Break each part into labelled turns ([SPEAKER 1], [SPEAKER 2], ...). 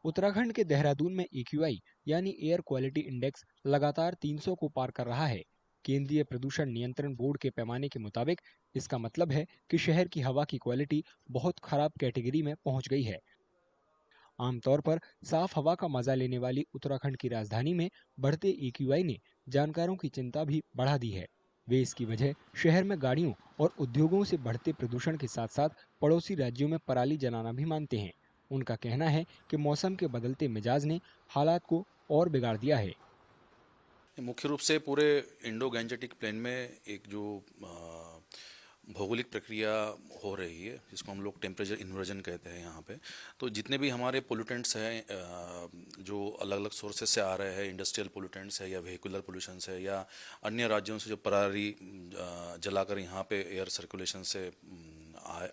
[SPEAKER 1] उत्तराखंड के देहरादून में AQI यानी एयर क्वालिटी इंडेक्स लगातार 300 को पार कर रहा है। केंद्रीय प्रदूषण नियंत्रण बोर्ड के पैमाने के मुताबिक इसका मतलब है कि शहर की हवा की क्वालिटी बहुत खराब कैटेगरी में पहुंच गई है। आमतौर पर साफ हवा का मजा लेने वाली उत्तराखंड की राजधानी में बढ़ते AQI ने जानकारों की चिंता भी बढ़ा दी है। वे इसकी वजह शहर में गाड़ियों और उद्योगों से बढ़ते प्रदूषण के साथ साथ पड़ोसी राज्यों में पराली जलाना भी मानते हैं। उनका कहना है कि मौसम के बदलते मिजाज ने हालात को और बिगाड़ दिया है।
[SPEAKER 2] मुख्य रूप से पूरे इंडो गैंजेटिक प्लेन में एक जो भौगोलिक प्रक्रिया हो रही है जिसको हम लोग टेम्परेचर इन्वर्जन कहते हैं यहाँ पे। तो जितने भी हमारे पोल्यूटेंट्स हैं जो अलग अलग सोर्सेस से आ रहे हैं, इंडस्ट्रियल पोल्यूटेंट्स है या व्हीकुलर पोल्यूशंस है या अन्य राज्यों से जो पराली जलाकर यहाँ पे एयर सर्कुलेशन से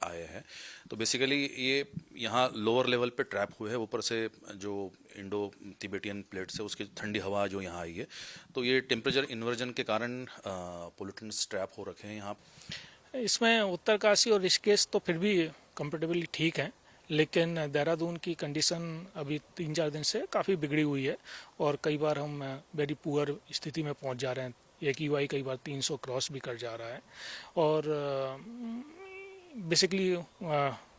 [SPEAKER 2] आए हैं, तो बेसिकली ये यहाँ लोअर लेवल पे ट्रैप हुए हैं। ऊपर से जो इंडो तिबेटियन प्लेट से उसकी ठंडी हवा जो यहाँ आई है, तो ये टेम्परेचर इन्वर्जन के कारण पोल्यूटेंट्स ट्रैप हो रखे हैं यहाँ।
[SPEAKER 3] इसमें उत्तरकाशी और ऋषिकेश तो फिर भी कंपेरेटिवली ठीक है, लेकिन देहरादून की कंडीशन अभी 3-4 दिन से काफ़ी बिगड़ी हुई है और कई बार हम वेरी पुअर स्थिति में पहुंच जा रहे हैं। AQI कई बार 300 क्रॉस भी कर जा रहा है और बेसिकली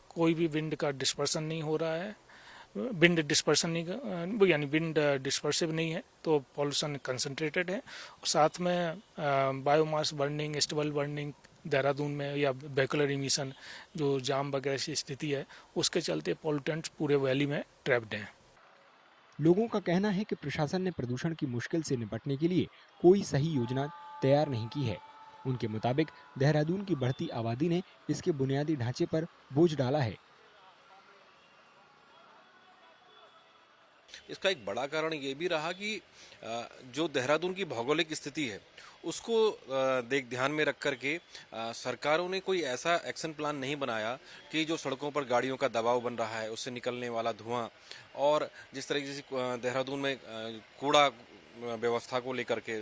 [SPEAKER 3] कोई भी विंड का डिस्पर्सन नहीं हो रहा है। विंड डिस्पर्सन नहीं यानी विंड डिस्पर्सिव नहीं है, तो पॉल्यूशन कंसंट्रेटेड है। और साथ में biomass burning, stubble burning Dehradun में या वेहिकुलर इमिशन जो जाम वगैरह की स्थिति है, उसके चलते पॉल्यूटेंट्स पूरे वैली में ट्रैप्ड हैं।
[SPEAKER 1] लोगों का कहना है कि प्रशासन ने प्रदूषण की मुश्किल से निपटने के लिए कोई सही योजना तैयार नहीं की है। उनके मुताबिक देहरादून की बढ़ती आबादी ने इसके बुनियादी ढांचे पर बोझ डाला है।
[SPEAKER 4] इसका एक बड़ा कारण ये भी रहा कि जो देहरादून की भौगोलिक स्थिति है उसको ध्यान में रख करके सरकारों ने कोई ऐसा एक्शन प्लान नहीं बनाया कि जो सड़कों पर गाड़ियों का दबाव बन रहा है, उससे निकलने वाला धुआं, और जिस तरीके से देहरादून में कूड़ा व्यवस्था को लेकर के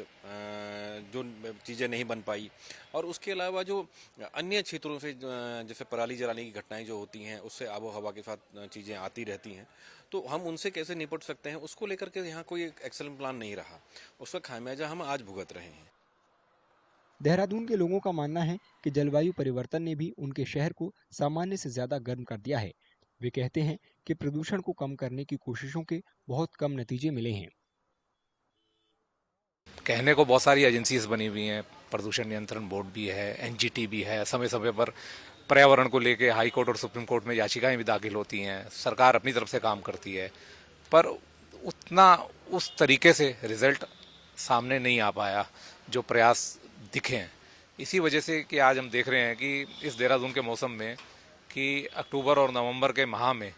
[SPEAKER 4] जो चीज़ें नहीं बन पाई, और उसके अलावा जो अन्य क्षेत्रों से जैसे पराली जलाने की घटनाएं जो होती हैं, उससे आबो हवा के साथ चीज़ें आती रहती हैं, तो हम उनसे कैसे निपट सकते हैं, उसको लेकर के यहाँ कोई एक्शन प्लान नहीं रहा। उसका खामियाजा हम आज भुगत रहे हैं।
[SPEAKER 1] देहरादून के लोगों का मानना है कि जलवायु परिवर्तन ने भी उनके शहर को सामान्य से ज्यादा गर्म कर दिया है। वे कहते हैं कि प्रदूषण को कम करने की कोशिशों के बहुत कम नतीजे मिले हैं।
[SPEAKER 5] कहने को बहुत सारी एजेंसीज बनी हुई हैं, प्रदूषण नियंत्रण बोर्ड भी है, NGT भी है, समय समय पर पर्यावरण को लेके हाई कोर्ट और सुप्रीम कोर्ट में याचिकाएं भी दाखिल होती हैं, सरकार अपनी तरफ से काम करती है, पर उतना उस तरीके से रिजल्ट सामने नहीं आ पाया जो प्रयास दिखे हैं। इसी वजह से कि आज हम देख रहे हैं कि इस देहरादून के मौसम में कि अक्टूबर और नवंबर के माह में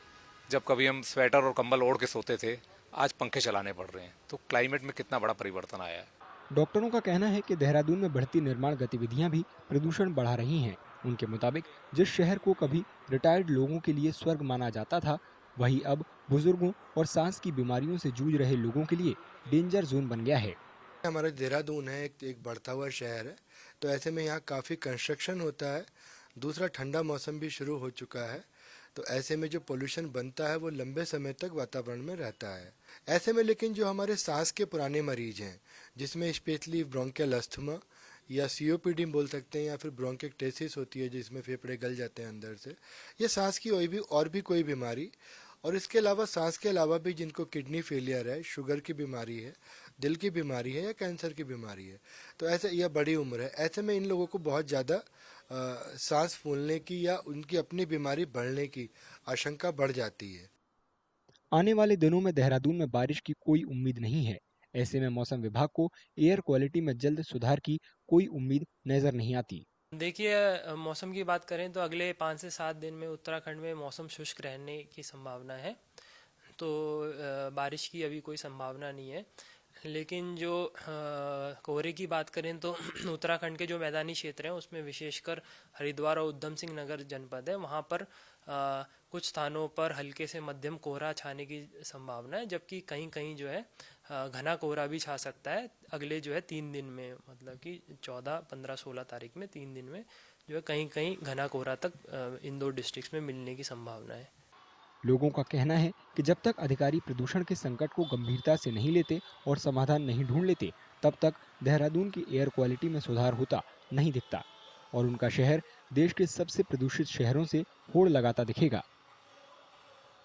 [SPEAKER 5] जब कभी हम स्वेटर और कंबल ओढ़ के सोते थे, आज पंखे चलाने पड़ रहे हैं। तो क्लाइमेट में कितना बड़ा परिवर्तन आया है।
[SPEAKER 1] डॉक्टरों का कहना है कि देहरादून में बढ़ती निर्माण गतिविधियां भी प्रदूषण बढ़ा रही हैं। उनके मुताबिक जिस शहर को कभी रिटायर्ड लोगों के लिए स्वर्ग माना जाता था, वही अब बुजुर्गों और सांस की बीमारियों से जूझ रहे लोगों के लिए डेंजर जोन बन गया है।
[SPEAKER 6] हमारा देहरादून है एक बढ़ता हुआ शहर है, तो ऐसे में यहाँ काफ़ी कंस्ट्रक्शन होता है। दूसरा, ठंडा मौसम भी शुरू हो चुका है, तो ऐसे में जो पोल्यूशन बनता है वो लंबे समय तक वातावरण में रहता है। ऐसे में लेकिन जो हमारे सांस के पुराने मरीज हैं, जिसमें स्पेशली ब्रोंकियल अस्थमा या COPD बोल सकते हैं, या फिर ब्रोंकिक्टेसिस होती है जिसमें फेफड़े गल जाते हैं अंदर से, ये सांस की और भी कोई बीमारी, और इसके अलावा सांस के अलावा भी जिनको किडनी फेलियर है, शुगर की बीमारी है, दिल की बीमारी है या कैंसर की बीमारी है, तो ऐसे यह बड़ी उम्र है, ऐसे में इन लोगों को बहुत ज़्यादा सांस फूलने की या उनकी अपनी बीमारी बढ़ने की आशंका बढ़ जाती है।
[SPEAKER 1] आने वाले दिनों में देहरादून में बारिश की कोई उम्मीद नहीं है। ऐसे में मौसम विभाग को एयर क्वालिटी में जल्द सुधार की कोई उम्मीद नजर नहीं आती।
[SPEAKER 7] देखिए, मौसम की बात करें तो अगले 5 से 7 दिन में उत्तराखंड में मौसम शुष्क रहने की संभावना है, तो बारिश की अभी कोई संभावना नहीं है। लेकिन जो कोहरे की बात करें तो उत्तराखंड के जो मैदानी क्षेत्र हैं उसमें विशेषकर हरिद्वार और उधम सिंह नगर जनपद है, वहाँ पर कुछ स्थानों पर हल्के से मध्यम कोहरा छाने की संभावना है, जबकि कहीं कहीं जो है घना कोहरा भी छा सकता है अगले जो है 3 दिन में, मतलब कि 14, 15, 16 तारीख में 3 दिन में जो है कहीं कहीं घना कोहरा तक इन 2 डिस्ट्रिक्ट्स में मिलने की संभावना है।
[SPEAKER 1] लोगों का कहना है कि जब तक अधिकारी प्रदूषण के संकट को गंभीरता से नहीं लेते और समाधान नहीं ढूंढ लेते, तब तक देहरादून की एयर क्वालिटी में सुधार होता नहीं दिखता और उनका शहर देश के सबसे प्रदूषित शहरों से होड़ लगाता दिखेगा।